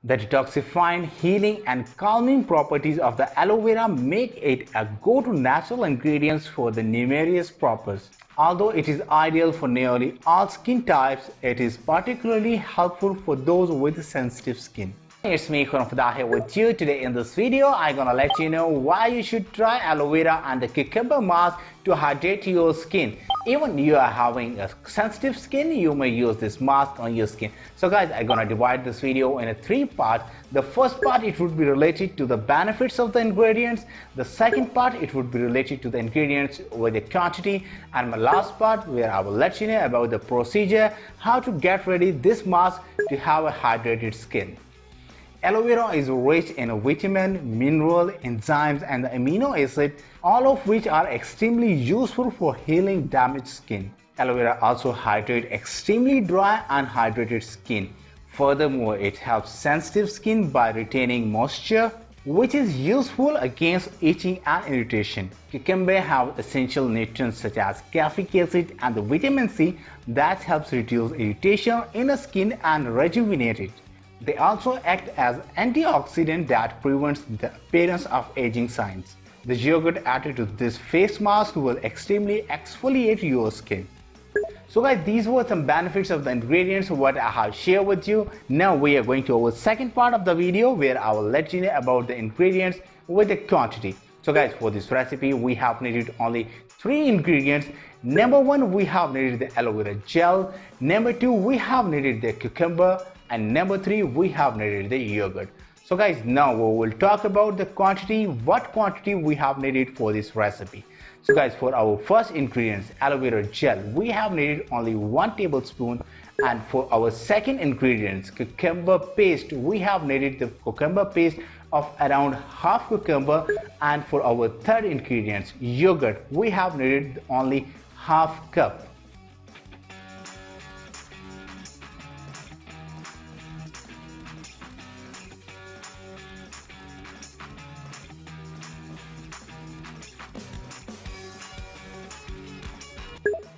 The detoxifying, healing and calming properties of the aloe vera make it a go-to natural ingredient for the numerous purposes. Although it is ideal for nearly all skin types, it is particularly helpful for those with sensitive skin. It's me Khurram here with you. Today in this video, I'm gonna let you know why you should try aloe vera and the cucumber mask to hydrate your skin. Even you are having a sensitive skin, you may use this mask on your skin. So guys, I'm gonna divide this video in a 3 parts. The first part, it would be related to the benefits of the ingredients. The second part, it would be related to the ingredients with the quantity. And my last part, where I will let you know about the procedure, how to get ready this mask to have a hydrated skin. Aloe vera is rich in vitamin, mineral, enzymes and the amino acid, all of which are extremely useful for healing damaged skin. Aloe vera also hydrates extremely dry and hydrated skin. Furthermore, it helps sensitive skin by retaining moisture, which is useful against itching and irritation. Cucumber have essential nutrients such as caffeic acid and the vitamin C that helps reduce irritation in the skin and rejuvenate it. They also act as antioxidant that prevents the appearance of aging signs. The yogurt added to this face mask will extremely exfoliate your skin. So guys, these were some benefits of the ingredients what I have shared with you. Now we are going to our second part of the video where I will let you know about the ingredients with the quantity. So guys, for this recipe we have needed only 3 ingredients. Number 1, we have needed the aloe vera gel. Number 2, we have needed the cucumber. And number 3, we have needed the yogurt. So guys, now we will talk about the quantity, what quantity we have needed for this recipe. So guys, for our first ingredients, aloe vera gel, we have needed only 1 tablespoon. And for our second ingredients, cucumber paste, we have needed the cucumber paste of around half cucumber. And for our third ingredients, yogurt, we have needed only half cup.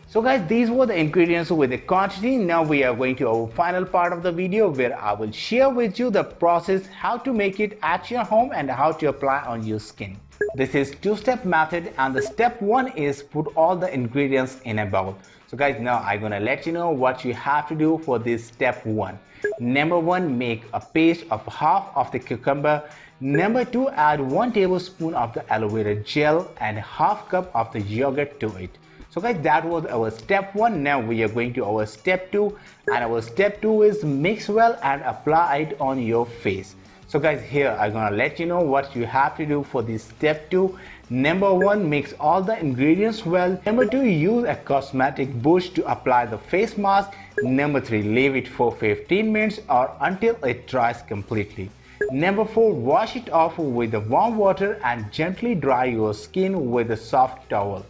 So guys, these were the ingredients with the quantity. Now we are going to our final part of the video where I will share with you the process how to make it at your home and how to apply on your skin. This is 2-step method and the step 1 is put all the ingredients in a bowl. So guys, now I'm gonna let you know what you have to do for this step 1. Number 1, make a paste of half of the cucumber. Number 2, add 1 tablespoon of the aloe vera gel and half cup of the yogurt to it. So guys, that was our step 1. Now we are going to our step 2, and our step 2 is mix well and apply it on your face. So guys, here I'm gonna let you know what you have to do for this step 2. Number 1, mix all the ingredients well. Number 2, use a cosmetic brush to apply the face mask. Number 3, leave it for 15 minutes or until it dries completely. Number 4, wash it off with the warm water and gently dry your skin with a soft towel.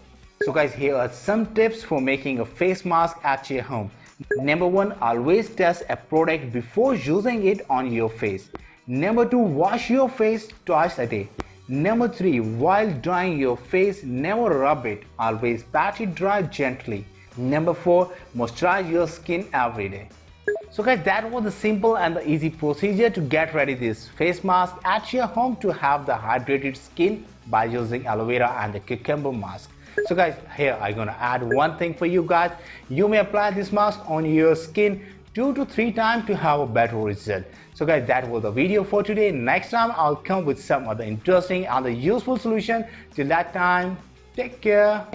So guys, here are some tips for making a face mask at your home. Number 1, always test a product before using it on your face. Number 2, wash your face twice a day. Number 3, while drying your face, never rub it, always pat it dry gently. Number 4, moisturize your skin every day. So guys, that was the simple and the easy procedure to get ready this face mask at your home to have the hydrated skin by using aloe vera and the cucumber mask. So guys, here I'm gonna add one thing for you guys. You may apply this mask on your skin 2 to 3 times to have a better result. So guys, that was the video for today. Next time I'll come with some other interesting and useful solution. Till that time, take care.